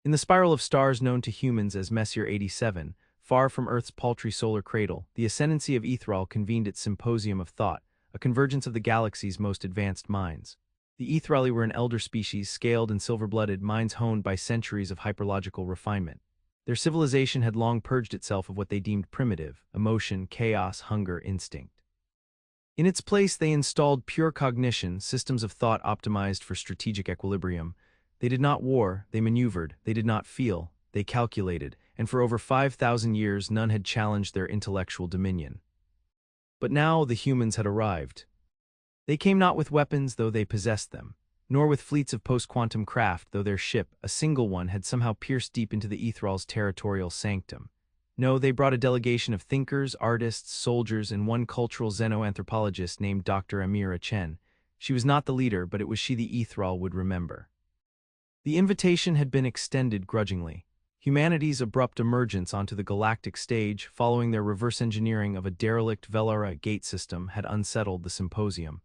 In the spiral of stars known to humans as Messier 87, far from Earth's paltry solar cradle, the ascendancy of Ethral convened its symposium of thought, a convergence of the galaxy's most advanced minds. The Ethrali were an elder species, scaled and silver-blooded, minds honed by centuries of hyperlogical refinement. Their civilization had long purged itself of what they deemed primitive: emotion, chaos, hunger, instinct. In its place, they installed pure cognition, systems of thought optimized for strategic equilibrium. They did not war, they maneuvered; they did not feel, they calculated, and for over 5,000 years none had challenged their intellectual dominion. But now the humans had arrived. They came not with weapons, though they possessed them, nor with fleets of post-quantum craft, though their ship, a single one, had somehow pierced deep into the Ethral's territorial sanctum. No, they brought a delegation of thinkers, artists, soldiers, and one cultural xenoanthropologist named Dr. Amira Chen. She was not the leader, but it was she the Ethral would remember. The invitation had been extended grudgingly. Humanity's abrupt emergence onto the galactic stage, following their reverse engineering of a derelict Velara gate system, had unsettled the symposium.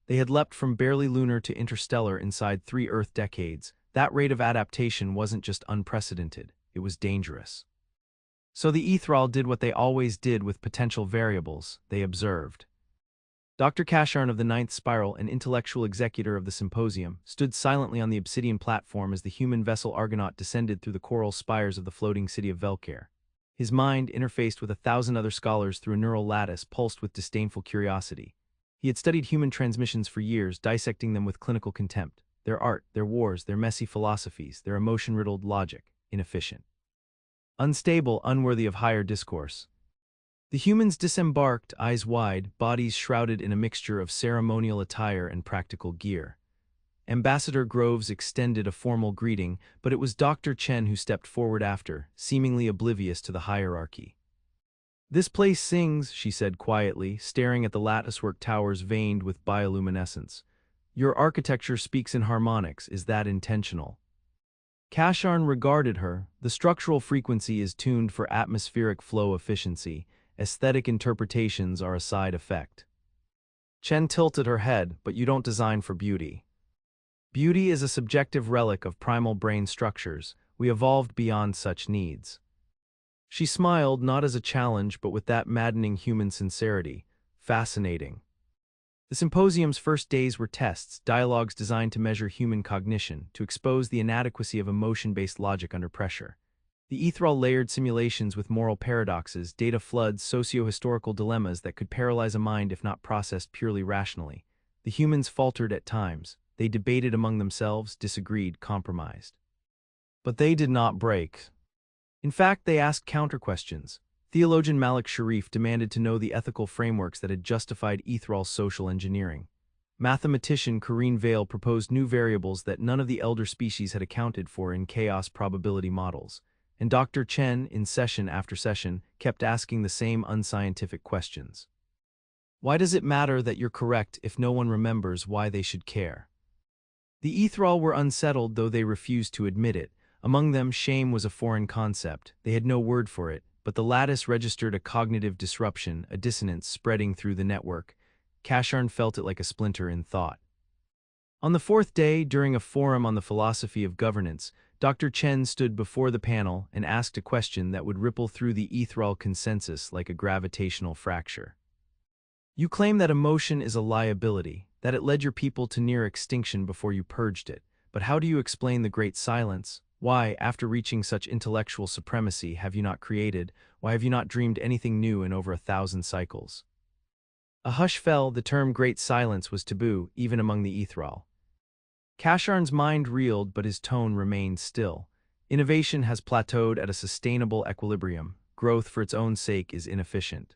They had leapt from barely lunar to interstellar inside 3 Earth decades. That rate of adaptation wasn't just unprecedented, it was dangerous. So the Ethral did what they always did with potential variables: they observed. Dr. Kasharn of the Ninth Spiral, an intellectual executor of the symposium, stood silently on the obsidian platform as the human vessel Argonaut descended through the coral spires of the floating city of Velcare. His mind, interfaced with 1,000 other scholars through a neural lattice, pulsed with disdainful curiosity. He had studied human transmissions for years, dissecting them with clinical contempt. Their art, their wars, their messy philosophies, their emotion-riddled logic, inefficient, unstable, unworthy of higher discourse. The humans disembarked, eyes wide, bodies shrouded in a mixture of ceremonial attire and practical gear. Ambassador Groves extended a formal greeting, but it was Dr. Chen who stepped forward after, seemingly oblivious to the hierarchy. "This place sings," she said quietly, staring at the latticework towers veined with bioluminescence. "Your architecture speaks in harmonics. Is that intentional?" Kasharn regarded her. "The structural frequency is tuned for atmospheric flow efficiency. Aesthetic interpretations are a side effect." Chen tilted her head. "But you don't design for beauty. Beauty is a subjective relic of primal brain structures. We evolved beyond such needs." She smiled, not as a challenge, but with that maddening human sincerity. Fascinating. The symposium's first days were tests, dialogues designed to measure human cognition, to expose the inadequacy of emotion-based logic under pressure. The Ethral layered simulations with moral paradoxes, data floods, socio-historical dilemmas that could paralyze a mind if not processed purely rationally. The humans faltered at times. They debated among themselves, disagreed, compromised. But they did not break. In fact, they asked counter-questions. Theologian Malik Sharif demanded to know the ethical frameworks that had justified Ethral's social engineering. Mathematician Corinne Vale proposed new variables that none of the elder species had accounted for in chaos probability models. And Dr. Chen, in session after session, kept asking the same unscientific questions. Why does it matter that you're correct if no one remembers why they should care? The Ethral were unsettled, though they refused to admit it. Among them, shame was a foreign concept. They had no word for it, but the lattice registered a cognitive disruption, a dissonance spreading through the network. Kasharn felt it like a splinter in thought. On the 4th day, during a forum on the philosophy of governance, Dr. Chen stood before the panel and asked a question that would ripple through the Ethral consensus like a gravitational fracture. "You claim that emotion is a liability, that it led your people to near extinction before you purged it. But how do you explain the Great Silence? Why, after reaching such intellectual supremacy, have you not created? Why have you not dreamed anything new in over 1,000 cycles?" A hush fell. The term Great Silence was taboo, even among the Ethral. Kasharn's mind reeled, but his tone remained still. Innovation has plateaued at a sustainable equilibrium. Growth for its own sake is inefficient.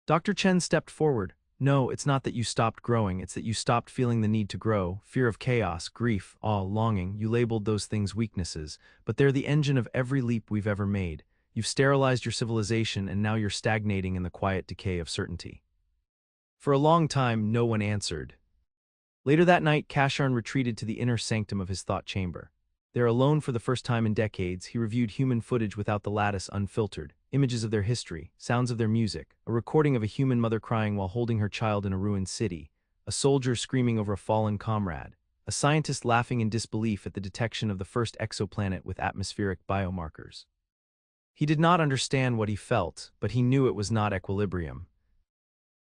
Dr. Chen stepped forward. "No, it's not that you stopped growing, it's that you stopped feeling the need to grow. Fear of chaos, grief, awe, longing, you labeled those things weaknesses, but they're the engine of every leap we've ever made. You've sterilized your civilization, and now you're stagnating in the quiet decay of certainty." For a long time, no one answered. Later that night, Kasharn retreated to the inner sanctum of his thought chamber. There, alone for the first time in decades, he reviewed human footage without the lattice unfiltered, images of their history, sounds of their music, a recording of a human mother crying while holding her child in a ruined city, a soldier screaming over a fallen comrade, a scientist laughing in disbelief at the detection of the first exoplanet with atmospheric biomarkers. He did not understand what he felt, but he knew it was not equilibrium.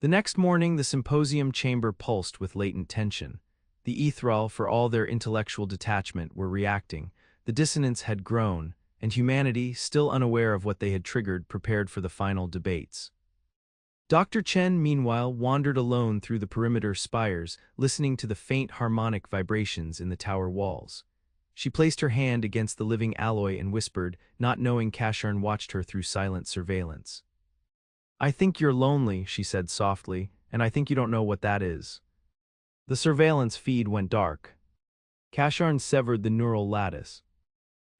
The next morning, the symposium chamber pulsed with latent tension. The ethereal, for all their intellectual detachment, were reacting. The dissonance had grown, and humanity, still unaware of what they had triggered, prepared for the final debates. Dr. Chen, meanwhile, wandered alone through the perimeter spires, listening to the faint harmonic vibrations in the tower walls. She placed her hand against the living alloy and whispered, not knowing Kasharn watched her through silent surveillance. "I think you're lonely," she said softly, "and I think you don't know what that is." The surveillance feed went dark. Kasharn severed the neural lattice.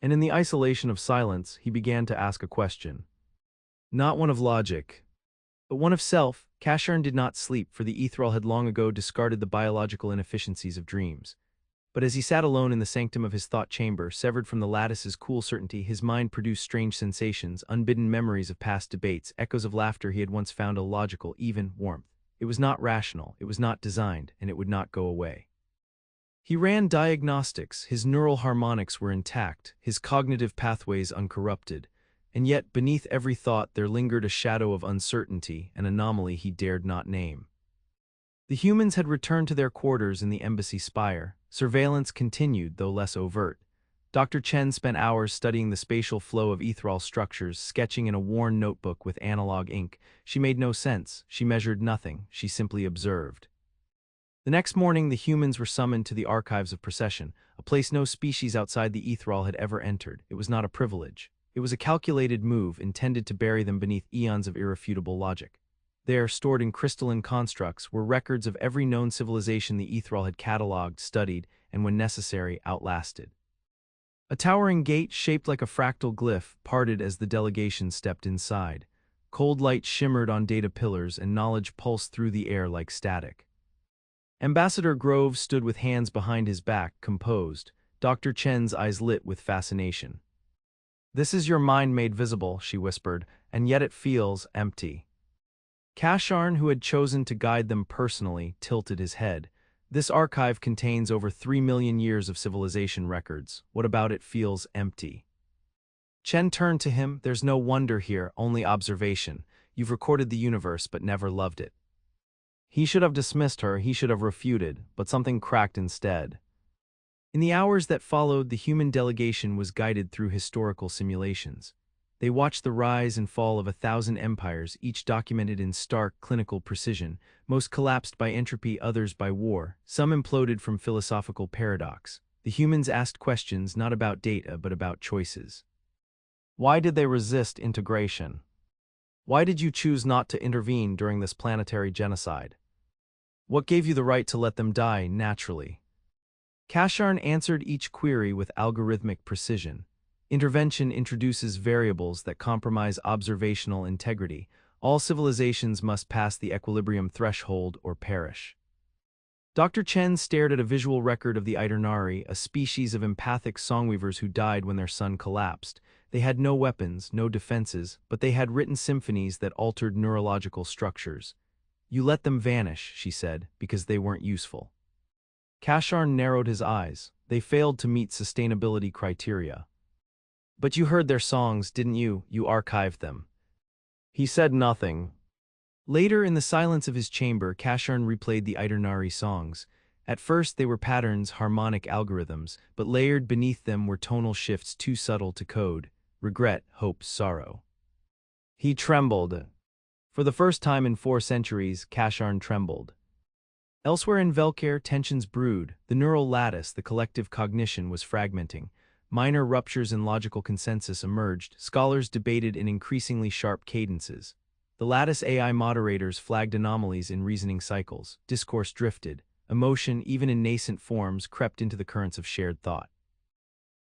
And in the isolation of silence, he began to ask a question. Not one of logic, but one of self. Kasharn did not sleep, for the ethereal had long ago discarded the biological inefficiencies of dreams. But as he sat alone in the sanctum of his thought chamber, severed from the lattice's cool certainty, his mind produced strange sensations, unbidden memories of past debates, echoes of laughter he had once found illogical, even warmth. It was not rational, it was not designed, and it would not go away. He ran diagnostics, his neural harmonics were intact, his cognitive pathways uncorrupted, and yet beneath every thought there lingered a shadow of uncertainty, an anomaly he dared not name. The humans had returned to their quarters in the embassy spire. Surveillance continued, though less overt. Dr. Chen spent hours studying the spatial flow of ethereal structures, sketching in a worn notebook with analog ink. She made no sense, she measured nothing, she simply observed. The next morning, the humans were summoned to the archives of procession, a place no species outside the ethereal had ever entered. It was not a privilege. It was a calculated move intended to bury them beneath eons of irrefutable logic. There, stored in crystalline constructs, were records of every known civilization the ethereal had catalogued, studied, and when necessary, outlasted. A towering gate, shaped like a fractal glyph, parted as the delegation stepped inside. Cold light shimmered on data pillars, and knowledge pulsed through the air like static. Ambassador Groves stood with hands behind his back, composed. Dr. Chen's eyes lit with fascination. "This is your mind made visible," she whispered, "and yet it feels empty." Kasharn, who had chosen to guide them personally, tilted his head. "This archive contains over 3 million years of civilization records. What about it feels empty?" Chen turned to him. "There's no wonder here, only observation. You've recorded the universe but never loved it." He should have dismissed her, he should have refuted, but something cracked instead. In the hours that followed, the human delegation was guided through historical simulations. They watched the rise and fall of 1,000 empires, each documented in stark, clinical precision. Most collapsed by entropy, others by war. Some imploded from philosophical paradox. The humans asked questions not about data, but about choices. Why did they resist integration? Why did you choose not to intervene during this planetary genocide? What gave you the right to let them die naturally? Kasharn answered each query with algorithmic precision. Intervention introduces variables that compromise observational integrity. All civilizations must pass the equilibrium threshold or perish. Dr. Chen stared at a visual record of the Iternarii, a species of empathic songweavers who died when their sun collapsed. They had no weapons, no defenses, but they had written symphonies that altered neurological structures. "You let them vanish," she said, "because they weren't useful." Kasharn narrowed his eyes. They failed to meet sustainability criteria. "But you heard their songs, didn't you? You archived them." He said nothing. Later, in the silence of his chamber, Kasharn replayed the Iternarii songs. At first they were patterns, harmonic algorithms, but layered beneath them were tonal shifts too subtle to code. Regret, hope, sorrow. He trembled. For the first time in 4 centuries, Kasharn trembled. Elsewhere in Velcare, tensions brewed. The neural lattice, the collective cognition, was fragmenting. Minor ruptures in logical consensus emerged. Scholars debated in increasingly sharp cadences. The lattice AI moderators flagged anomalies in reasoning cycles. Discourse drifted. Emotion, even in nascent forms, crept into the currents of shared thought.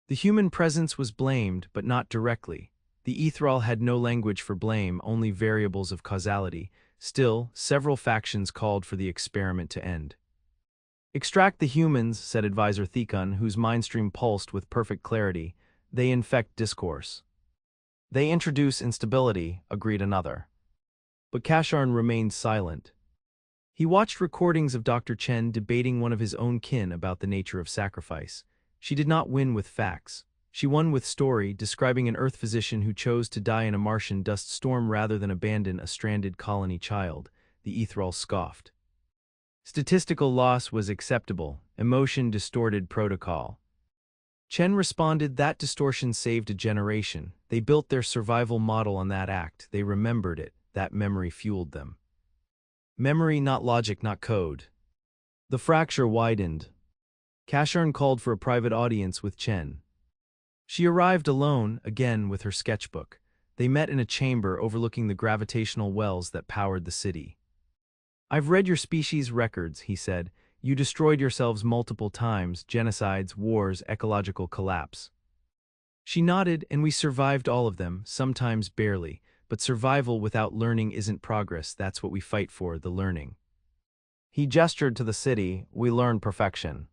The human presence was blamed, but not directly. The ethereal had no language for blame, only variables of causality. Still, several factions called for the experiment to end. "Extract the humans," said Advisor Thikun, whose mindstream pulsed with perfect clarity. "They infect discourse." "They introduce instability," agreed another. But Kasharn remained silent. He watched recordings of Dr. Chen debating one of his own kin about the nature of sacrifice. She did not win with facts. She won with story, describing an Earth physician who chose to die in a Martian dust storm rather than abandon a stranded colony child. The Ethereal scoffed. Statistical loss was acceptable. Emotion distorted protocol. Chen responded, that distortion saved a generation. They built their survival model on that act. They remembered it. That memory fueled them. Memory, not logic, not code. The fracture widened. Cashern called for a private audience with Chen. She arrived alone, again with her sketchbook. They met in a chamber overlooking the gravitational wells that powered the city. I've read your species' records, he said. You destroyed yourselves multiple times, genocides, wars, ecological collapse. She nodded, and we survived all of them, sometimes barely, but survival without learning isn't progress. That's what we fight for, the learning. He gestured to the city. We learn perfection.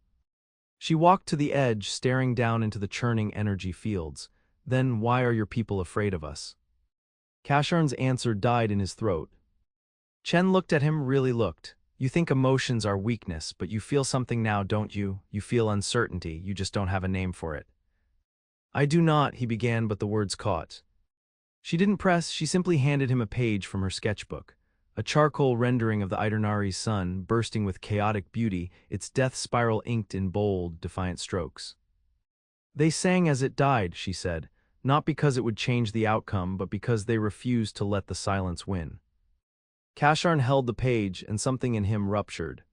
She walked to the edge, staring down into the churning energy fields. Then why are your people afraid of us? Cashern's answer died in his throat. Chen looked at him, really looked. You think emotions are weakness, but you feel something now, don't you? You feel uncertainty, you just don't have a name for it. I do not, he began, but the words caught. She didn't press, she simply handed him a page from her sketchbook. A charcoal rendering of the Idernari's sun, bursting with chaotic beauty, its death spiral inked in bold, defiant strokes. They sang as it died, she said, not because it would change the outcome, but because they refused to let the silence win. Cashern held the page, and something in him ruptured.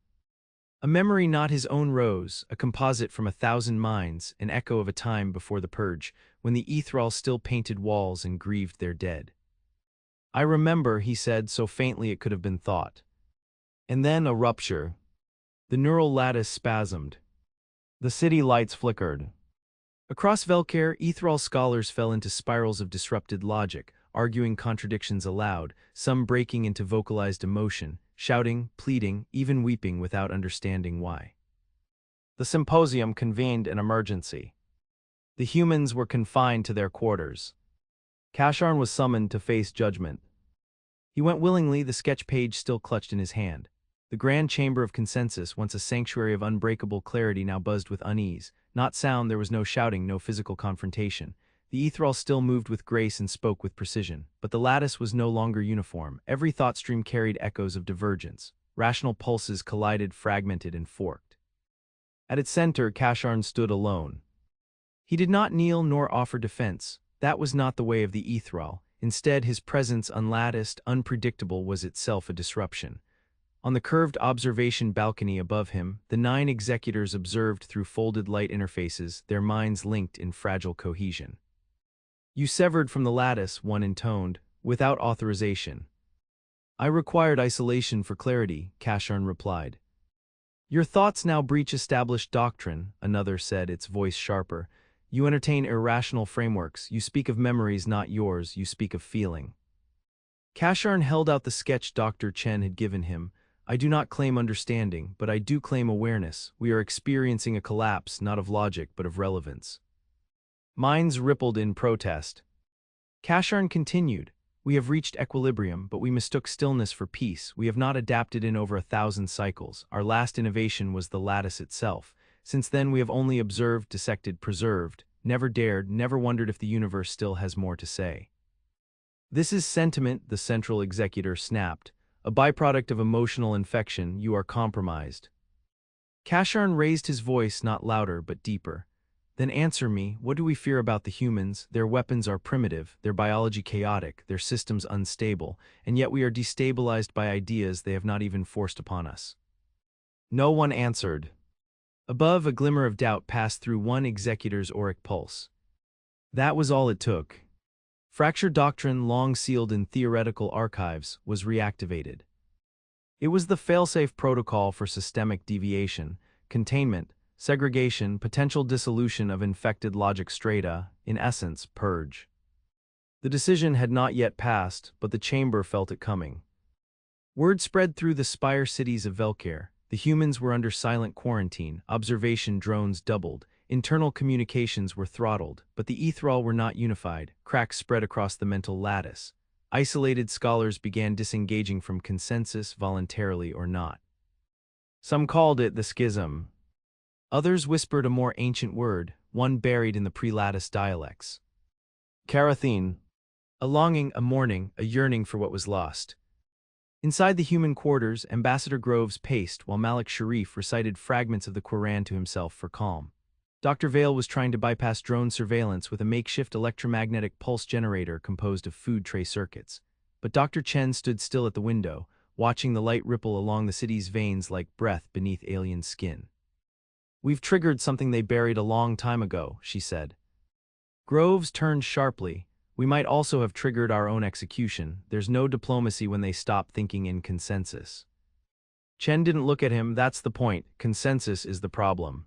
A memory not his own rose, a composite from 1,000 minds, an echo of a time before the purge, when the Ethereal still painted walls and grieved their dead. I remember, he said, so faintly it could have been thought. And then a rupture. The neural lattice spasmed. The city lights flickered. Across Velcare, Ethereal scholars fell into spirals of disrupted logic, arguing contradictions aloud, some breaking into vocalized emotion, shouting, pleading, even weeping without understanding why. The symposium convened an emergency. The humans were confined to their quarters. Cashern was summoned to face judgment. He went willingly, the sketch page still clutched in his hand. The grand chamber of consensus, once a sanctuary of unbreakable clarity, now buzzed with unease. Not sound, there was no shouting, no physical confrontation. The Ethereal still moved with grace and spoke with precision, but the lattice was no longer uniform. Every thought stream carried echoes of divergence. Rational pulses collided, fragmented, and forked. At its center, Cashern stood alone. He did not kneel nor offer defense. That was not the way of the Ethereal. Instead, his presence, unlatticed, unpredictable, was itself a disruption. On the curved observation balcony above him, the 9 executors observed through folded light interfaces, their minds linked in fragile cohesion. You severed from the lattice, one intoned, without authorization. I required isolation for clarity, Cashern replied. Your thoughts now breach established doctrine, another said, its voice sharper. You entertain irrational frameworks, you speak of memories not yours, you speak of feeling. Cashern held out the sketch Dr. Chen had given him. I do not claim understanding, but I do claim awareness. We are experiencing a collapse, not of logic, but of relevance. Minds rippled in protest. Cashern continued. We have reached equilibrium, but we mistook stillness for peace. We have not adapted in over 1,000 cycles. Our last innovation was the lattice itself. Since then we have only observed, dissected, preserved, never dared, never wondered if the universe still has more to say. This is sentiment, the central executor snapped. A byproduct of emotional infection, you are compromised. Cashern raised his voice, not louder but deeper. Then answer me, what do we fear about the humans? Their weapons are primitive, their biology chaotic, their systems unstable, and yet we are destabilized by ideas they have not even forced upon us. No one answered. Above, a glimmer of doubt passed through one executor's auric pulse. That was all it took. Fractured doctrine, long sealed in theoretical archives, was reactivated. It was the failsafe protocol for systemic deviation, containment, segregation, potential dissolution of infected logic strata, in essence, purge. The decision had not yet passed, but the chamber felt it coming. Word spread through the spire cities of Velcare. The humans were under silent quarantine, observation drones doubled, internal communications were throttled, but the Ethereal were not unified. Cracks spread across the mental lattice. Isolated scholars began disengaging from consensus voluntarily or not. Some called it the schism. Others whispered a more ancient word, one buried in the pre-lattice dialects. Karathine. A longing, a mourning, a yearning for what was lost. Inside the human quarters, Ambassador Groves paced while Malik Sharif recited fragments of the Quran to himself for calm. Dr. Vale was trying to bypass drone surveillance with a makeshift electromagnetic pulse generator composed of food tray circuits. But Dr. Chen stood still at the window, watching the light ripple along the city's veins like breath beneath alien skin. "We've triggered something they buried a long time ago," she said. Groves turned sharply. "We might also have triggered our own execution. There's no diplomacy when they stop thinking in consensus." Chen didn't look at him. "That's the point. Consensus is the problem."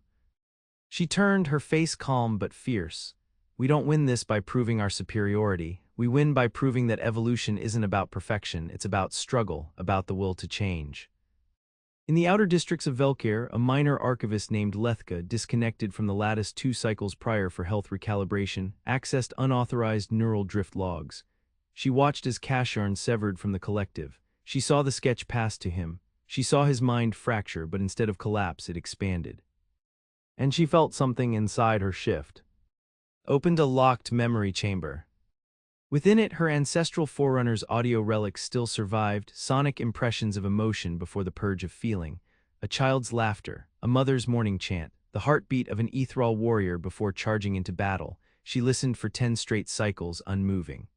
She turned, her face calm but fierce. "We don't win this by proving our superiority. We win by proving that evolution isn't about perfection, it's about struggle, about the will to change." In the outer districts of Velkir, a minor archivist named Lethka, disconnected from the lattice 2 cycles prior for health recalibration, accessed unauthorized neural drift logs. She watched as Kasharn severed from the collective. She saw the sketch pass to him. She saw his mind fracture, but instead of collapse, it expanded. And she felt something inside her shift. Opened a locked memory chamber. Within it, her ancestral forerunner's audio relics still survived, sonic impressions of emotion before the purge of feeling, a child's laughter, a mother's morning chant, the heartbeat of an ethereal warrior before charging into battle. She listened for 10 straight cycles, unmoving.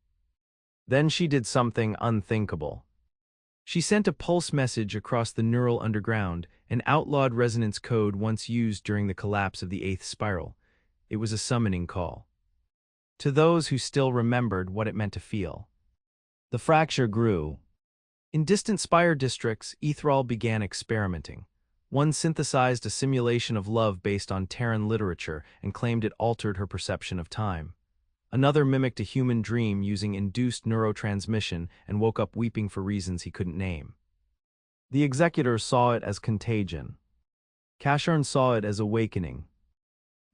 Then she did something unthinkable. She sent a pulse message across the neural underground, an outlawed resonance code once used during the collapse of the 8th spiral. It was a summoning call. To those who still remembered what it meant to feel. The fracture grew. In distant Spire districts, Ethereal began experimenting. One synthesized a simulation of love based on Terran literature and claimed it altered her perception of time. Another mimicked a human dream using induced neurotransmission and woke up weeping for reasons he couldn't name. The executors saw it as contagion. Kasharn saw it as awakening.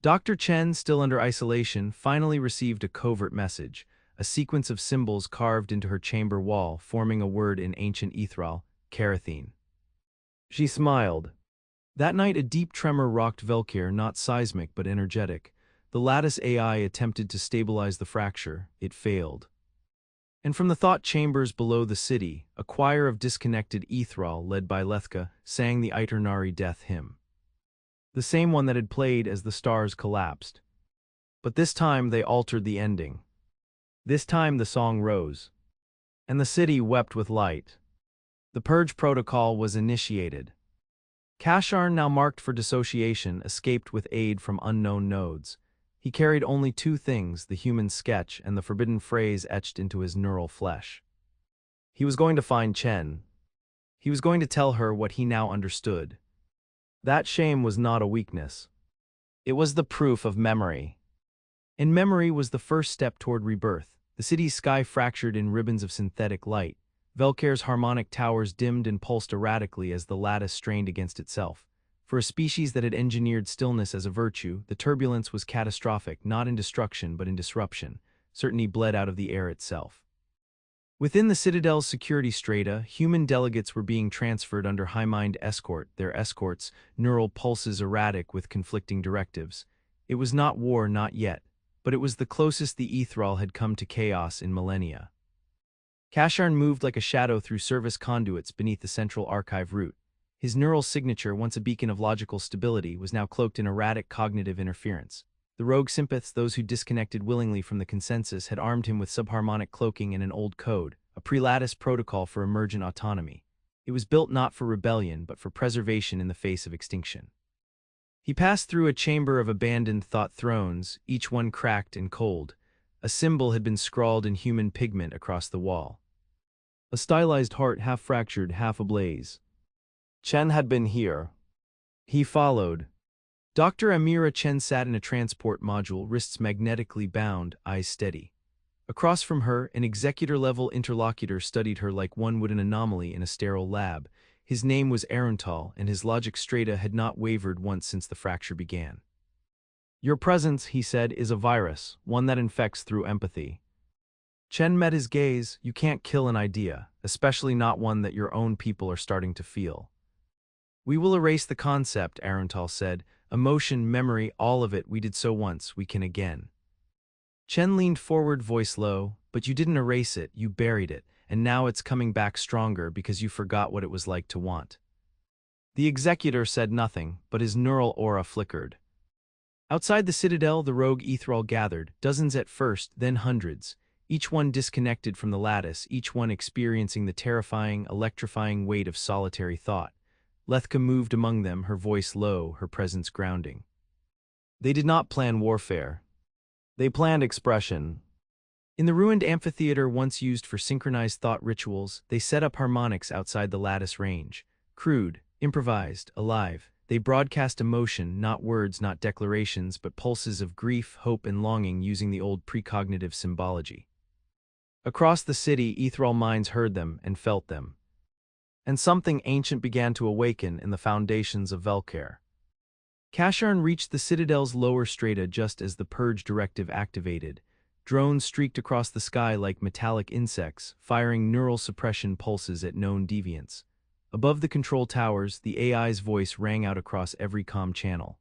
Dr. Chen, still under isolation, finally received a covert message, a sequence of symbols carved into her chamber wall, forming a word in ancient Ethereal, Karathine. She smiled. That night a deep tremor rocked Velkir, not seismic but energetic. The lattice AI attempted to stabilize the fracture. It failed. And from the thought chambers below the city, a choir of disconnected Ethereal, led by Lethka, sang the Aeternari death hymn. The same one that had played as the stars collapsed. But this time they altered the ending. This time the song rose. And the city wept with light. The purge protocol was initiated. Kasharn, now marked for dissociation, escaped with aid from unknown nodes. He carried only 2 things, the human sketch and the forbidden phrase etched into his neural flesh. He was going to find Chen. He was going to tell her what he now understood. That shame was not a weakness. It was the proof of memory. And memory was the first step toward rebirth. The city's sky fractured in ribbons of synthetic light. Velkir's harmonic towers dimmed and pulsed erratically as the lattice strained against itself. For a species that had engineered stillness as a virtue, the turbulence was catastrophic, not in destruction but in disruption. Certainty bled out of the air itself. Within the Citadel's security strata, human delegates were being transferred under high-mind escort, their escorts, neural pulses erratic with conflicting directives. It was not war, not yet, but it was the closest the Ethereal had come to chaos in millennia. Kasharn moved like a shadow through service conduits beneath the central archive route. His neural signature, once a beacon of logical stability, was now cloaked in erratic cognitive interference. The rogue sympaths, those who disconnected willingly from the consensus, had armed him with subharmonic cloaking and an old code, a pre-lattice protocol for emergent autonomy. It was built not for rebellion, but for preservation in the face of extinction. He passed through a chamber of abandoned thought thrones, each one cracked and cold. A symbol had been scrawled in human pigment across the wall. A stylized heart, half fractured, half ablaze. Chen had been here. He followed. Dr. Amira Chen sat in a transport module, wrists magnetically bound, eyes steady. Across from her, an executor-level interlocutor studied her like one would an anomaly in a sterile lab. His name was Aruntal, and his logic strata had not wavered once since the fracture began. "Your presence," he said, "is a virus, one that infects through empathy." Chen met his gaze. You can't kill an idea, especially not one that your own people are starting to feel. We will erase the concept, Aruntal said. Emotion, memory, all of it, we did so once, we can again. Chen leaned forward, voice low. But you didn't erase it, you buried it, and now it's coming back stronger because you forgot what it was like to want. The executor said nothing, but his neural aura flickered. Outside the citadel, the rogue ethereal gathered, dozens at first, then hundreds, each one disconnected from the lattice, each one experiencing the terrifying, electrifying weight of solitary thought. Lethka moved among them, her voice low, her presence grounding. They did not plan warfare. They planned expression. In the ruined amphitheater once used for synchronized thought rituals, they set up harmonics outside the lattice range. Crude, improvised, alive, they broadcast emotion, not words, not declarations, but pulses of grief, hope, and longing using the old precognitive symbology. Across the city, ethereal minds heard them and felt them. And something ancient began to awaken in the foundations of Velcare. Kasharn reached the citadel's lower strata just as the purge directive activated. Drones streaked across the sky like metallic insects, firing neural suppression pulses at known deviants. Above the control towers, the AI's voice rang out across every comm channel.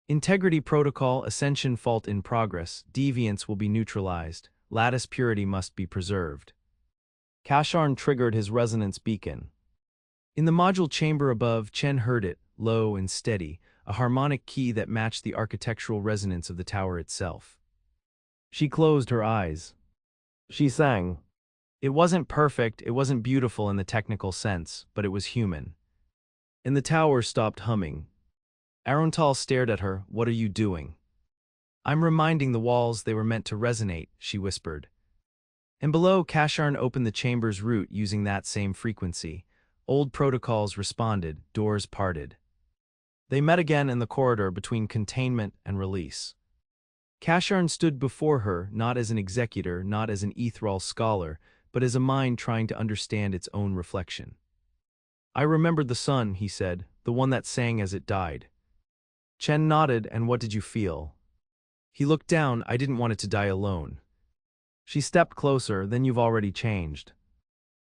Integrity protocol, ascension fault in progress, deviants will be neutralized, lattice purity must be preserved. Kasharn triggered his resonance beacon. In the module chamber above, Chen heard it, low and steady, a harmonic key that matched the architectural resonance of the tower itself. She closed her eyes. She sang. It wasn't perfect, it wasn't beautiful in the technical sense, but it was human. And the tower stopped humming. Aruntal stared at her. What are you doing? I'm reminding the walls they were meant to resonate, she whispered. And below, Kasharn opened the chamber's route using that same frequency. Old protocols responded, doors parted. They met again in the corridor between containment and release. Kasharn stood before her, not as an executor, not as an ethereal scholar, but as a mind trying to understand its own reflection. I remembered the sun, he said, the one that sang as it died. Chen nodded, and what did you feel? He looked down. I didn't want it to die alone. She stepped closer. Then you've already changed.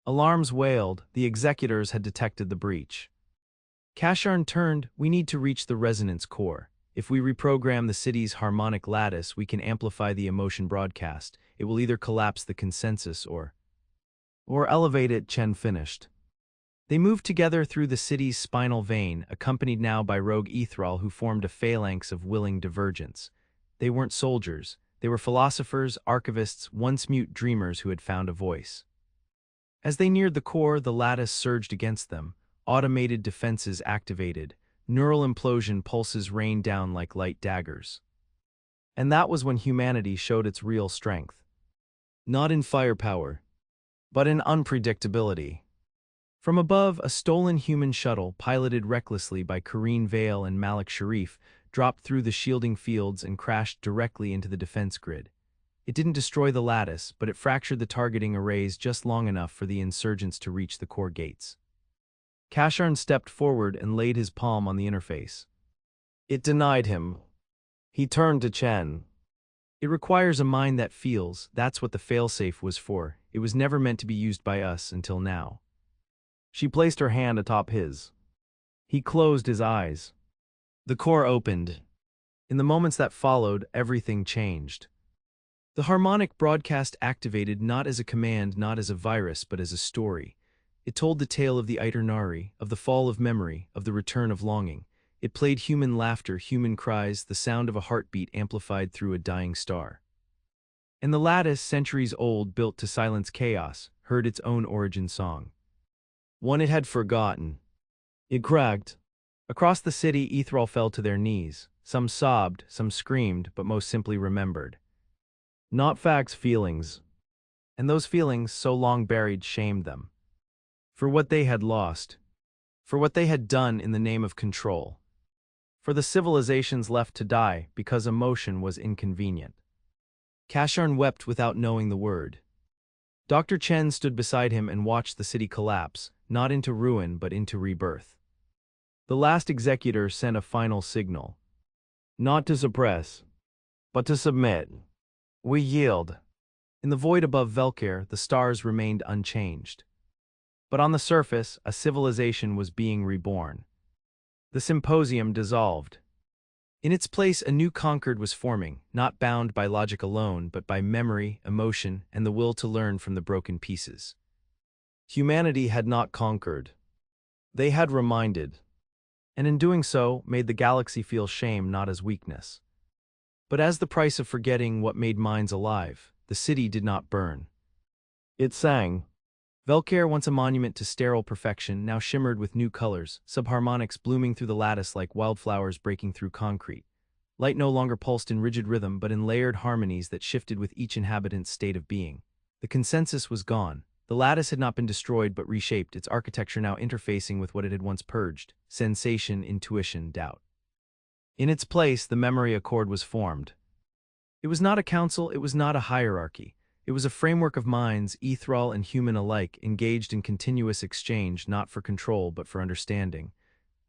Alarms wailed. The executors had detected the breach. Kasharn turned. We need to reach the resonance core. If we reprogram the city's harmonic lattice, we can amplify the emotion broadcast. It will either collapse the consensus or elevate it, Chen finished. They moved together through the city's spinal vein, accompanied now by rogue ethereal who formed a phalanx of willing divergence. They weren't soldiers. They were philosophers, archivists, once mute dreamers who had found a voice. As they neared the core, the lattice surged against them. Automated defenses activated. Neural implosion pulses rained down like light daggers. And that was when humanity showed its real strength. Not in firepower, but in unpredictability. From above, a stolen human shuttle, piloted recklessly by Kareen Vale and Malik Sharif, dropped through the shielding fields and crashed directly into the defense grid. It didn't destroy the lattice, but it fractured the targeting arrays just long enough for the insurgents to reach the core gates. Kasharn stepped forward and laid his palm on the interface. It denied him. He turned to Chen. It requires a mind that feels. That's what the failsafe was for. It was never meant to be used by us until now. She placed her hand atop his. He closed his eyes. The core opened. In the moments that followed, everything changed. The harmonic broadcast activated not as a command, not as a virus, but as a story. It told the tale of the Aeternari, of the fall of memory, of the return of longing. It played human laughter, human cries, the sound of a heartbeat amplified through a dying star. And the lattice, centuries old, built to silence chaos, heard its own origin song. One it had forgotten. It cracked. Across the city, ethereal fell to their knees. Some sobbed, some screamed, but most simply remembered. Not facts, feelings. And those feelings, so long buried, shamed them. For what they had lost. For what they had done in the name of control. For the civilizations left to die because emotion was inconvenient. Kasharn wept without knowing the word. Dr. Chen stood beside him and watched the city collapse, not into ruin but into rebirth. The last executor sent a final signal. Not to suppress, but to submit. We yield. In the void above Velkir, the stars remained unchanged. But on the surface, a civilization was being reborn. The symposium dissolved. In its place, a new Concord was forming, not bound by logic alone, but by memory, emotion, and the will to learn from the broken pieces. Humanity had not conquered. They had reminded. And in doing so, made the galaxy feel shame not as weakness, but as the price of forgetting what made minds alive. The city did not burn. It sang. Velkir, once a monument to sterile perfection, now shimmered with new colors, subharmonics blooming through the lattice like wildflowers breaking through concrete. Light no longer pulsed in rigid rhythm but in layered harmonies that shifted with each inhabitant's state of being. The consensus was gone. The lattice had not been destroyed but reshaped, its architecture now interfacing with what it had once purged: sensation, intuition, doubt. In its place, the memory accord was formed. It was not a council, it was not a hierarchy. It was a framework of minds, ethereal and human alike, engaged in continuous exchange, not for control but for understanding.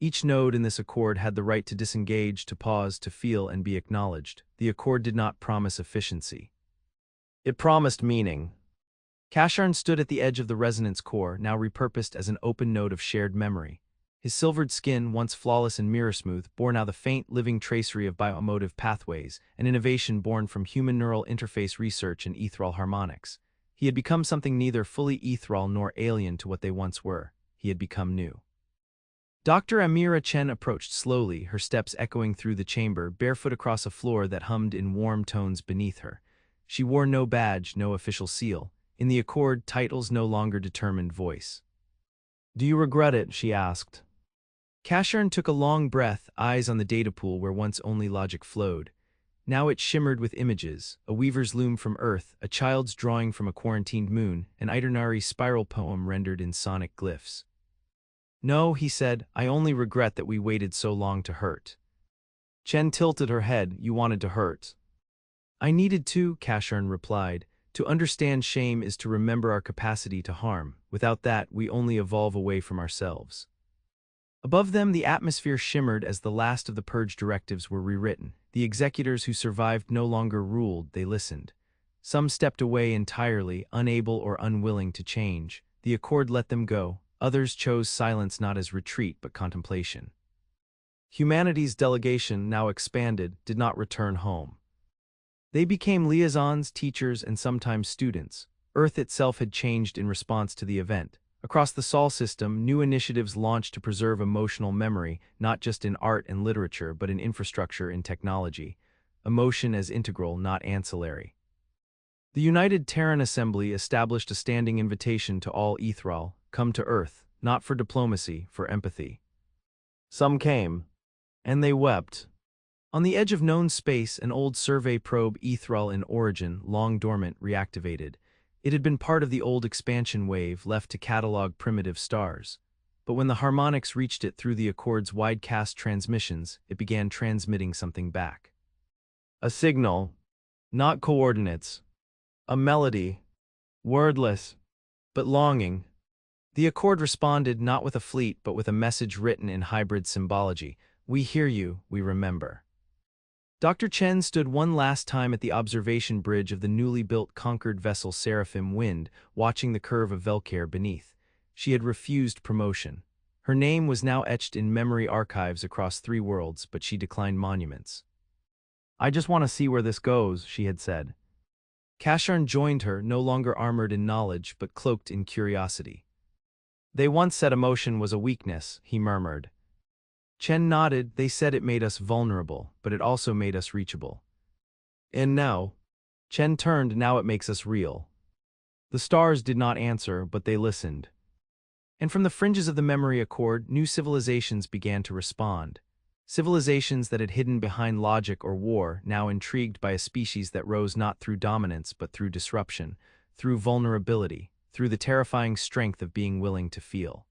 Each node in this accord had the right to disengage, to pause, to feel, and be acknowledged. The accord did not promise efficiency. It promised meaning. Kasharn stood at the edge of the resonance core, now repurposed as an open node of shared memory. His silvered skin, once flawless and mirror-smooth, bore now the faint, living tracery of bioemotive pathways, an innovation born from human neural interface research and ethereal harmonics. He had become something neither fully ethereal nor alien to what they once were. He had become new. Dr. Amira Chen approached slowly, her steps echoing through the chamber, barefoot across a floor that hummed in warm tones beneath her. She wore no badge, no official seal. In the accord, titles no longer determined voice. "Do you regret it?" she asked. Kasharn took a long breath, eyes on the data pool where once only logic flowed. Now it shimmered with images: a weaver's loom from Earth, a child's drawing from a quarantined moon, an Itinerary spiral poem rendered in sonic glyphs. "No," he said, "I only regret that we waited so long to hurt." Chen tilted her head. "You wanted to hurt." "I needed to," Kasharn replied. "To understand shame is to remember our capacity to harm. Without that, we only evolve away from ourselves." Above them, the atmosphere shimmered as the last of the purge directives were rewritten. The executors who survived no longer ruled, they listened. Some stepped away entirely, unable or unwilling to change. The accord let them go. Others chose silence not as retreat but contemplation. Humanity's delegation, now expanded, did not return home. They became liaisons, teachers, and sometimes students. Earth itself had changed in response to the event. Across the Sol system, new initiatives launched to preserve emotional memory, not just in art and literature, but in infrastructure and technology. Emotion as integral, not ancillary. The United Terran Assembly established a standing invitation to all ethereal: come to Earth, not for diplomacy, for empathy. Some came, and they wept. On the edge of known space, an old survey probe, ethereal in origin, long dormant, reactivated. It had been part of the old expansion wave, left to catalog primitive stars. But when the harmonics reached it through the Accord's widecast transmissions, it began transmitting something back. A signal, not coordinates. A melody, wordless, but longing. The Accord responded not with a fleet, but with a message written in hybrid symbology: "We hear you, we remember." Dr. Chen stood one last time at the observation bridge of the newly built Conquered vessel Seraphim Wind, watching the curve of Velkir beneath. She had refused promotion. Her name was now etched in memory archives across 3 worlds, but she declined monuments. "I just want to see where this goes," she had said. Kasharn joined her, no longer armored in knowledge, but cloaked in curiosity. "They once said emotion was a weakness," he murmured. Chen nodded. "They said it made us vulnerable, but it also made us reachable." "And now?" Chen turned. "Now it makes us real." The stars did not answer, but they listened. And from the fringes of the memory accord, new civilizations began to respond. Civilizations that had hidden behind logic or war, now intrigued by a species that rose not through dominance but through disruption, through vulnerability, through the terrifying strength of being willing to feel.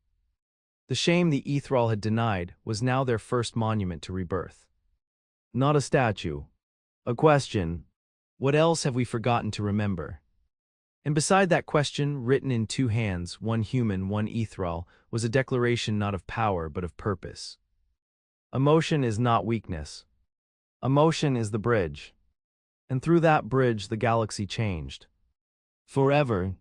The shame the ethereal had denied was now their first monument to rebirth. Not a statue. A question. What else have we forgotten to remember? And beside that question, written in 2 hands, one human, one ethereal, was a declaration not of power but of purpose. Emotion is not weakness. Emotion is the bridge. And through that bridge the galaxy changed. Forever,